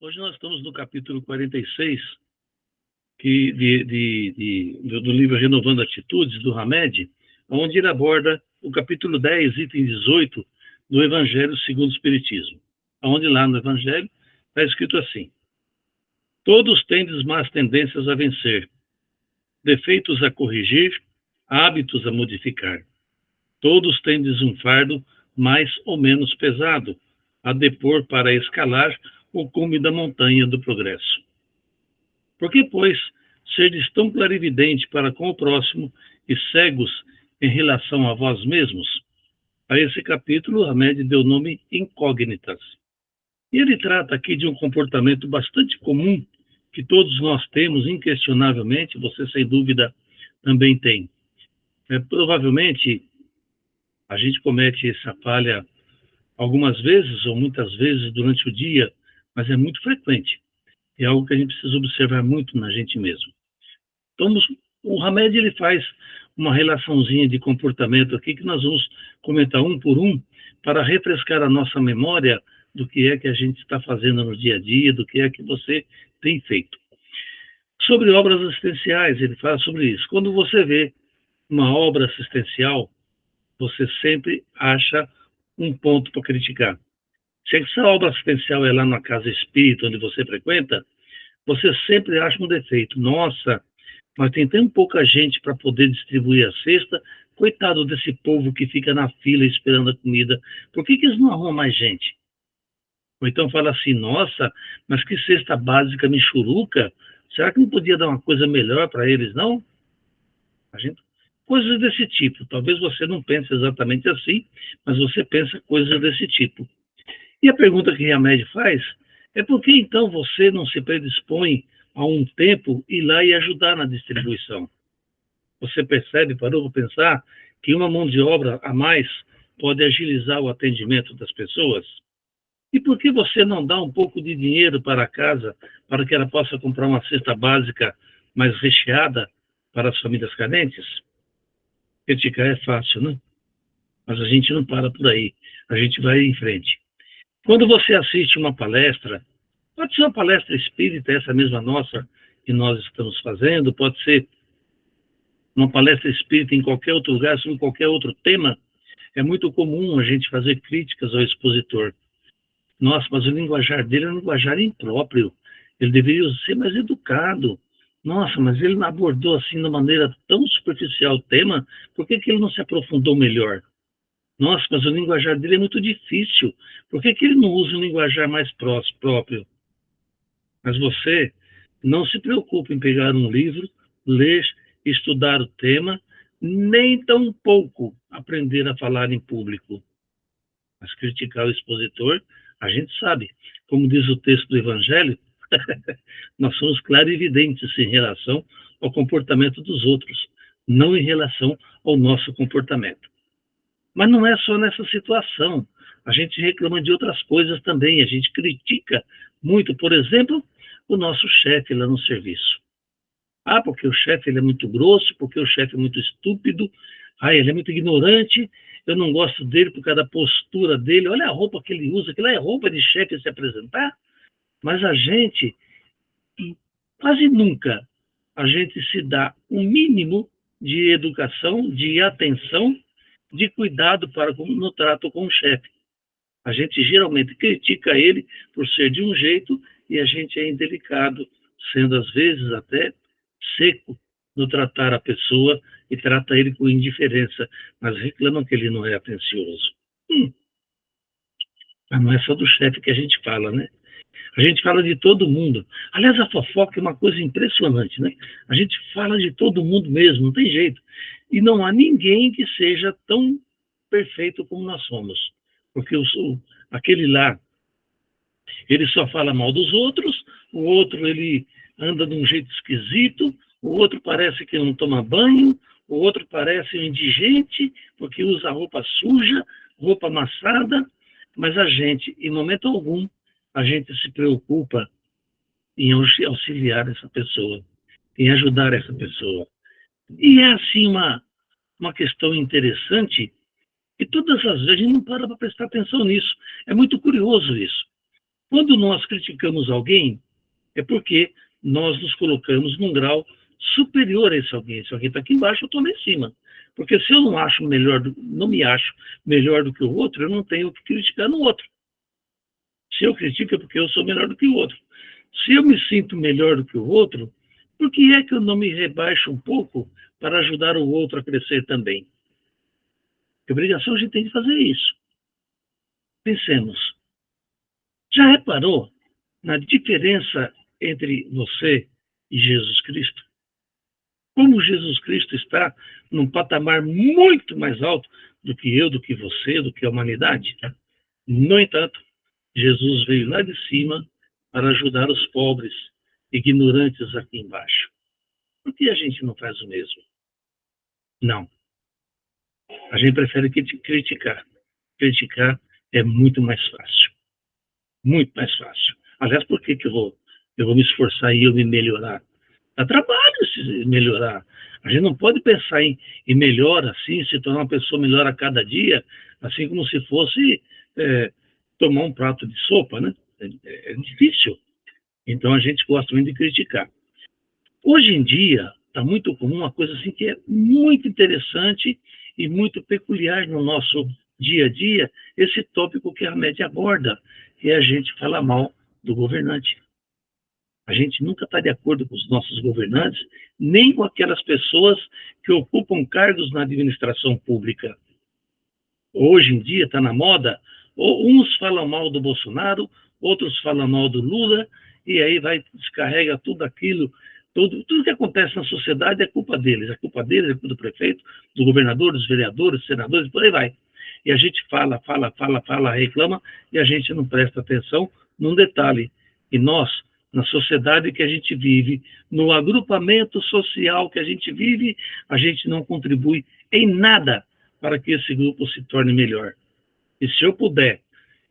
Hoje nós estamos no capítulo 46 do livro Renovando Atitudes, do Hamed, onde ele aborda o capítulo 10, item 18, do Evangelho segundo o Espiritismo. Onde lá no Evangelho está escrito assim: todos tendes más tendências a vencer, defeitos a corrigir, hábitos a modificar. Todos tendes um fardo mais ou menos pesado a depor para escalar o cume da montanha do progresso. Por que, pois, serdes tão clarividente para com o próximo e cegos em relação a vós mesmos? A esse capítulo, Hamed deu o nome Incógnitas. E ele trata aqui de um comportamento bastante comum que todos nós temos, inquestionavelmente, você sem dúvida também tem. Provavelmente, a gente comete essa falha algumas vezes ou muitas vezes durante o dia, mas é muito frequente. É algo que a gente precisa observar muito na gente mesmo. Então, o Hamed ele faz uma relaçãozinha de comportamento aqui que nós vamos comentar um por um para refrescar a nossa memória do que é que a gente está fazendo no dia a dia, do que é que você tem feito. Sobre obras assistenciais, ele fala sobre isso. Quando você vê uma obra assistencial, você sempre acha um ponto para criticar. Se essa obra assistencial é lá na casa espírita, onde você frequenta, você sempre acha um defeito. Nossa, mas tem tão pouca gente para poder distribuir a cesta, coitado desse povo que fica na fila esperando a comida. Por que eles não arrumam mais gente? Ou então fala assim, nossa, mas que cesta básica michuruca, será que não podia dar uma coisa melhor para eles, não? Coisas desse tipo. Talvez você não pense exatamente assim, mas você pensa coisas desse tipo. E a pergunta que Hamed faz é por que então você não se predispõe a um tempo ir lá e ajudar na distribuição? Você percebe, parou para pensar, que uma mão de obra a mais pode agilizar o atendimento das pessoas? E por que você não dá um pouco de dinheiro para a casa para que ela possa comprar uma cesta básica mais recheada para as famílias carentes? Criticar é fácil, né? Mas a gente não para por aí, a gente vai em frente. Quando você assiste uma palestra, pode ser uma palestra espírita, essa mesma nossa que nós estamos fazendo, pode ser uma palestra espírita em qualquer outro lugar, sobre qualquer outro tema, é muito comum a gente fazer críticas ao expositor. Nossa, mas o linguajar dele é um linguajar impróprio, ele deveria ser mais educado. Nossa, mas ele abordou assim de maneira tão superficial o tema, por que ele não se aprofundou melhor? Nossa, mas o linguajar dele é muito difícil, por que ele não usa um linguajar mais próprio? Mas você não se preocupe em pegar um livro, ler, estudar o tema, nem tão pouco aprender a falar em público. Mas criticar o expositor, a gente sabe. Como diz o texto do Evangelho, nós somos clarividentes em relação ao comportamento dos outros, não em relação ao nosso comportamento. Mas não é só nessa situação. A gente reclama de outras coisas também. A gente critica muito, por exemplo, o nosso chefe lá no serviço. Ah, porque o chefe ele é muito grosso, porque o chefe é muito estúpido, ele é muito ignorante, eu não gosto dele por causa da postura dele, olha a roupa que ele usa, aquilo é roupa de chefe se apresentar. Mas a gente, quase nunca, a gente se dá um mínimo de educação, de atenção, de cuidado no trato com o chefe. A gente geralmente critica ele por ser de um jeito e a gente é indelicado, sendo às vezes até seco no tratar a pessoa e trata ele com indiferença, mas reclamam que ele não é atencioso. Mas não é só do chefe que a gente fala, né? A gente fala de todo mundo. Aliás, a fofoca é uma coisa impressionante, né? A gente fala de todo mundo mesmo, não tem jeito. E não há ninguém que seja tão perfeito como nós somos. Porque aquele lá, ele só fala mal dos outros, o outro ele anda de um jeito esquisito, o outro parece que não toma banho, o outro parece um indigente, porque usa roupa suja, roupa amassada, mas a gente, em momento algum, a gente se preocupa em auxiliar essa pessoa, em ajudar essa pessoa. E é assim uma questão interessante, e todas as vezes a gente não para prestar atenção nisso. É muito curioso isso. Quando nós criticamos alguém, é porque nós nos colocamos num grau superior a esse alguém. Se alguém está aqui embaixo, eu estou lá em cima. Porque se eu não me acho melhor do que o outro, eu não tenho o que criticar no outro. Se eu critico é porque eu sou melhor do que o outro. Se eu me sinto melhor do que o outro, por que é que eu não me rebaixo um pouco para ajudar o outro a crescer também? Que obrigação a gente tem de fazer isso. Pensemos. Já reparou na diferença entre você e Jesus Cristo? Como Jesus Cristo está num patamar muito mais alto do que eu, do que você, do que a humanidade? No entanto, Jesus veio lá de cima para ajudar os pobres, ignorantes aqui embaixo. Por que a gente não faz o mesmo? Não. A gente prefere criticar. Criticar é muito mais fácil. Muito mais fácil. Aliás, por que eu vou me esforçar e eu me melhorar? Dá trabalho se melhorar. A gente não pode pensar em melhor assim, se tornar uma pessoa melhor a cada dia, assim como se fosse tomar um prato de sopa, né? É difícil. Então a gente gosta muito de criticar. Hoje em dia, está muito comum uma coisa assim que é muito interessante e muito peculiar no nosso dia a dia, esse tópico que a média aborda, que é a gente falar mal do governante. A gente nunca está de acordo com os nossos governantes, nem com aquelas pessoas que ocupam cargos na administração pública. Hoje em dia está na moda, uns falam mal do Bolsonaro, outros falam mal do Lula, e aí descarrega tudo aquilo, tudo que acontece na sociedade é culpa deles. É culpa deles, é culpa do prefeito, do governador, dos vereadores, dos senadores, por aí vai. E a gente fala, reclama, e a gente não presta atenção num detalhe. E nós, na sociedade que a gente vive, no agrupamento social que a gente vive, a gente não contribui em nada para que esse grupo se torne melhor. E se eu puder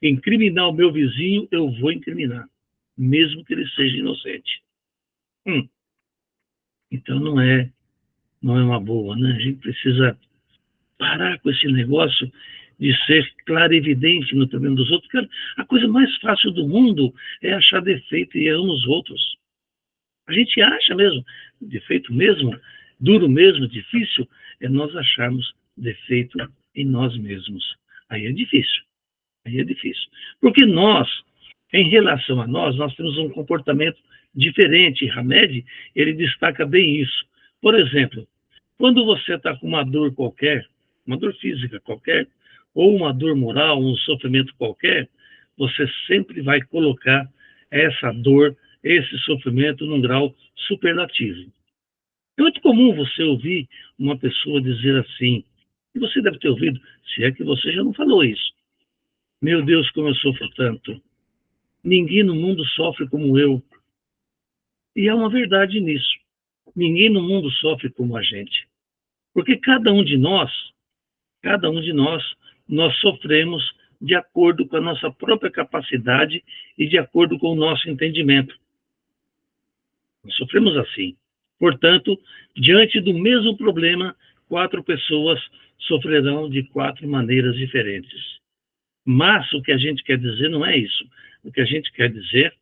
incriminar o meu vizinho, eu vou incriminar, mesmo que ele seja inocente. Então não é uma boa, né? A gente precisa parar com esse negócio de ser clarividente no problema dos outros, porque a coisa mais fácil do mundo é achar defeito e erro nos outros. A gente acha mesmo, defeito mesmo, duro mesmo, difícil, é nós acharmos defeito em nós mesmos. Aí é difícil. Aí é difícil. Porque nós, em relação a nós temos um comportamento diferente. Hamed, ele destaca bem isso. Por exemplo, quando você está com uma dor qualquer, uma dor física qualquer, ou uma dor moral, um sofrimento qualquer, você sempre vai colocar essa dor, esse sofrimento num grau superlativo. É muito comum você ouvir uma pessoa dizer assim, e você deve ter ouvido, se é que você já não falou isso. Meu Deus, como eu sofro tanto. Ninguém no mundo sofre como eu. E há uma verdade nisso. Ninguém no mundo sofre como a gente. Porque cada um de nós, nós sofremos de acordo com a nossa própria capacidade e de acordo com o nosso entendimento. Nós sofremos assim. Portanto, diante do mesmo problema, 4 pessoas sofrerão de 4 maneiras diferentes. Mas o que a gente quer dizer não é isso. O que a gente quer dizer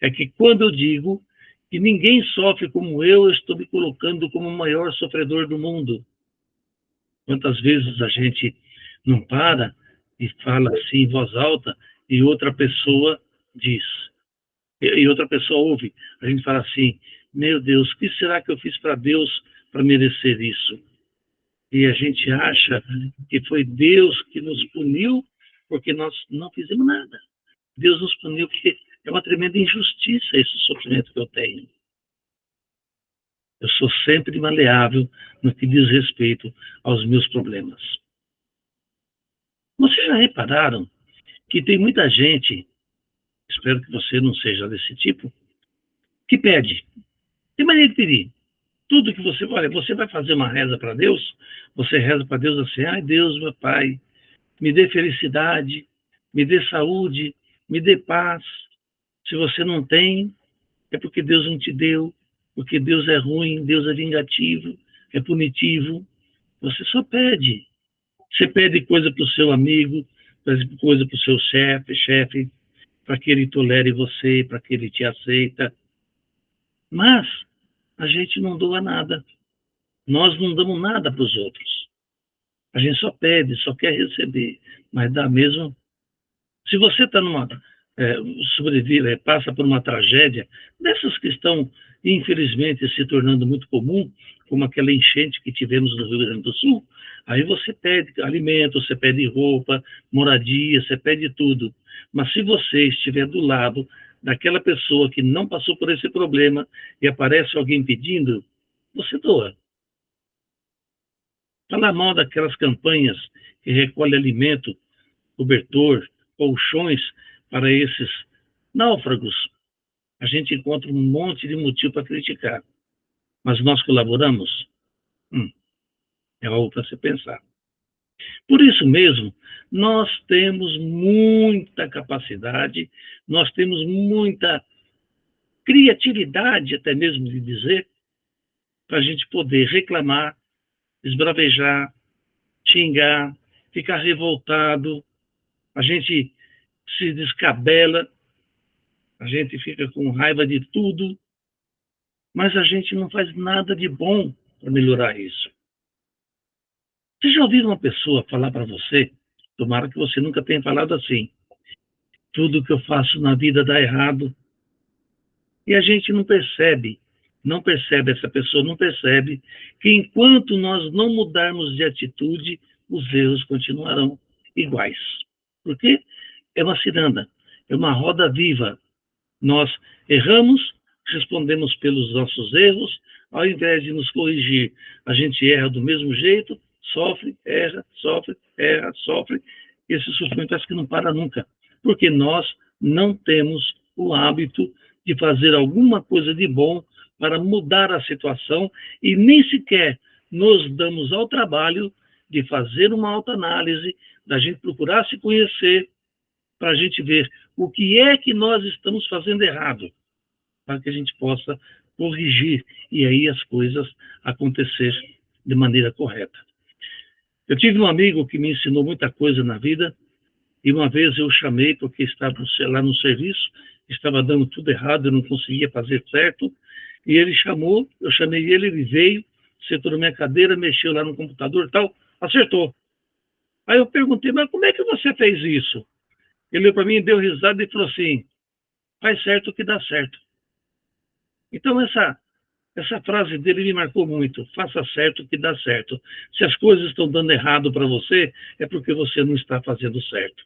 é que quando eu digo que ninguém sofre como eu estou me colocando como o maior sofredor do mundo. Quantas vezes a gente não para e fala assim em voz alta e outra pessoa diz, e outra pessoa ouve. A gente fala assim, meu Deus, o que será que eu fiz para Deus para merecer isso? E a gente acha que foi Deus que nos puniu porque nós não fizemos nada. Deus nos puniu porque é uma tremenda injustiça esse sofrimento que eu tenho. Eu sou sempre maleável no que diz respeito aos meus problemas. Vocês já repararam que tem muita gente, espero que você não seja desse tipo, que pede. Tem maneira de pedir. Tudo que olha, você vai fazer uma reza para Deus, você reza para Deus assim, ai Deus, meu Pai, me dê felicidade, me dê saúde, me dê paz. Se você não tem, é porque Deus não te deu, porque Deus é ruim, Deus é vingativo, é punitivo. Você só pede. Você pede coisa para o seu amigo, pede coisa para o seu chefe, para que ele tolere você, para que ele te aceita. Mas a gente não doa nada. Nós não damos nada para os outros. A gente só pede, só quer receber, mas dá mesmo. Se você está numa sobrevive, passa por uma tragédia, dessas que estão, infelizmente, se tornando muito comum, como aquela enchente que tivemos no Rio Grande do Sul, aí você pede alimento, você pede roupa, moradia, você pede tudo. Mas se você estiver do lado daquela pessoa que não passou por esse problema e aparece alguém pedindo, você doa. Falar mal daquelas campanhas que recolhem alimento, cobertor, colchões para esses náufragos, a gente encontra um monte de motivo para criticar. Mas nós colaboramos? É algo para se pensar. Por isso mesmo, nós temos muita capacidade, nós temos muita criatividade, até mesmo de dizer, para a gente poder reclamar, esbravejar, xingar, ficar revoltado, a gente se descabela, a gente fica com raiva de tudo, mas a gente não faz nada de bom para melhorar isso. Você já ouviu uma pessoa falar para você, tomara que você nunca tenha falado assim, tudo que eu faço na vida dá errado, e a gente não percebe, essa pessoa não percebe que enquanto nós não mudarmos de atitude, os erros continuarão iguais. Porque é uma ciranda, é uma roda viva. Nós erramos, respondemos pelos nossos erros, ao invés de nos corrigir, a gente erra do mesmo jeito, sofre, erra, sofre. Esse sofrimento parece que não para nunca, porque nós não temos o hábito de fazer alguma coisa de bom para mudar a situação e nem sequer nos damos ao trabalho de fazer uma autoanálise, da gente procurar se conhecer, para a gente ver o que é que nós estamos fazendo errado, para que a gente possa corrigir e aí as coisas acontecer de maneira correta. Eu tive um amigo que me ensinou muita coisa na vida e uma vez eu chamei porque estava lá no serviço, estava dando tudo errado, eu não conseguia fazer certo, e ele chamou, eu chamei ele veio, sentou na minha cadeira, mexeu lá no computador e tal, acertou. Aí eu perguntei, mas como é que você fez isso? Ele olhou para mim, deu risada e falou assim, faz certo o que dá certo. Então essa frase dele me marcou muito, faça certo o que dá certo. Se as coisas estão dando errado para você, é porque você não está fazendo certo.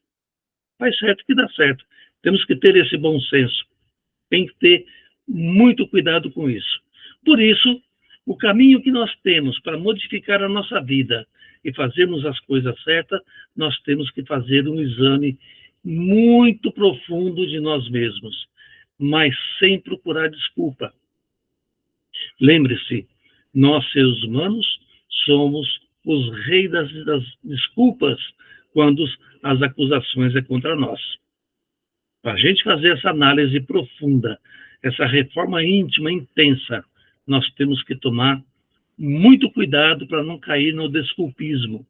Faz certo o que dá certo. Temos que ter esse bom senso. Tem que ter muito cuidado com isso. Por isso, o caminho que nós temos para modificar a nossa vida e fazermos as coisas certas, nós temos que fazer um exame muito profundo de nós mesmos, mas sem procurar desculpa. Lembre-se, nós, seres humanos, somos os reis das desculpas quando as acusações é contra nós. Para a gente fazer essa análise profunda, essa reforma íntima intensa, nós temos que tomar muito cuidado para não cair no desculpismo,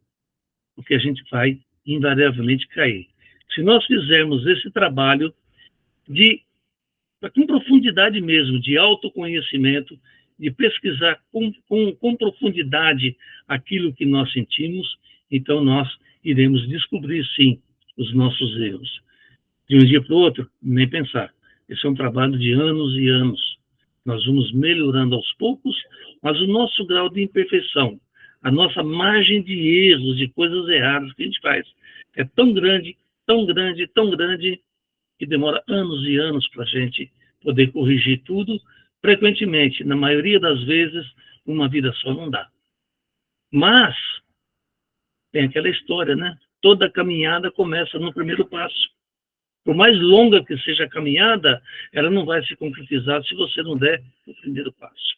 porque a gente vai invariavelmente cair. Se nós fizermos esse trabalho com profundidade mesmo, de autoconhecimento, de pesquisar com profundidade aquilo que nós sentimos, então nós iremos descobrir, sim, os nossos erros. De um dia para o outro, nem pensar. Esse é um trabalho de anos e anos. Nós vamos melhorando aos poucos, mas o nosso grau de imperfeição, a nossa margem de erros, de coisas erradas que a gente faz, é tão grande, que demora anos e anos para a gente poder corrigir tudo. Frequentemente, na maioria das vezes, uma vida só não dá. Mas tem aquela história, né? Toda caminhada começa no primeiro passo. Por mais longa que seja a caminhada, ela não vai se concretizar se você não der o primeiro passo.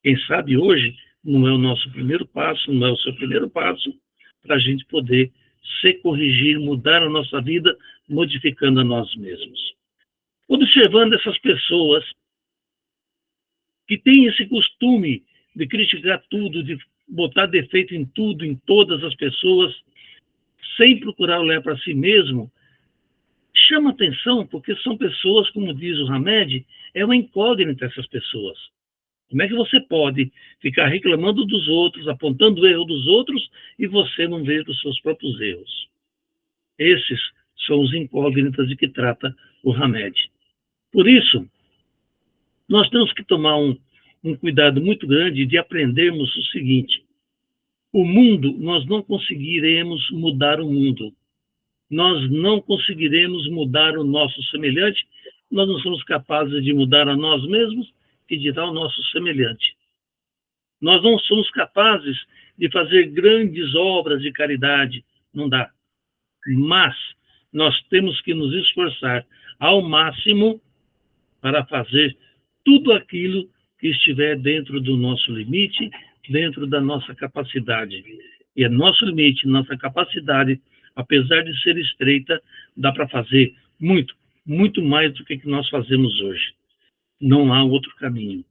Quem sabe hoje não é o nosso primeiro passo, não é o seu primeiro passo, para a gente poder se corrigir, mudar a nossa vida, modificando a nós mesmos. Observando essas pessoas que têm esse costume de criticar tudo, de botar defeito em tudo, em todas as pessoas, sem procurar olhar para si mesmo, chama atenção porque são pessoas, como diz o Hamed, é uma incógnita essas pessoas. Como é que você pode ficar reclamando dos outros, apontando o erro dos outros e você não ver os seus próprios erros? Esses são os incógnitas de que trata o Hamed. Por isso, nós temos que tomar um cuidado muito grande de aprendermos o seguinte: o mundo, nós não conseguiremos mudar o mundo. Nós não conseguiremos mudar o nosso semelhante, nós não somos capazes de mudar a nós mesmos, que dirá o nosso semelhante. Nós não somos capazes de fazer grandes obras de caridade, não dá. Mas nós temos que nos esforçar ao máximo para fazer tudo aquilo que estiver dentro do nosso limite, dentro da nossa capacidade. E é nosso limite, nossa capacidade, apesar de ser estreita, dá para fazer muito, muito mais do que nós fazemos hoje. Não há outro caminho.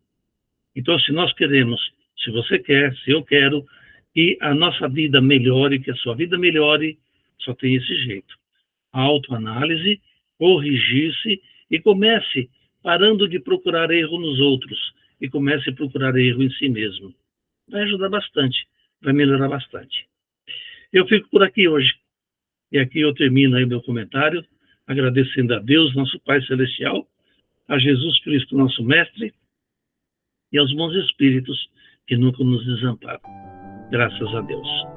Então, se nós queremos, se você quer, se eu quero, que a nossa vida melhore, que a sua vida melhore, só tem esse jeito. Autoanálise, corrigir-se e comece parando de procurar erro nos outros e comece a procurar erro em si mesmo. Vai ajudar bastante, vai melhorar bastante. Eu fico por aqui hoje. E aqui eu termino aí meu comentário, agradecendo a Deus, nosso Pai Celestial, a Jesus Cristo, nosso Mestre, e aos bons espíritos que nunca nos desamparam. Graças a Deus.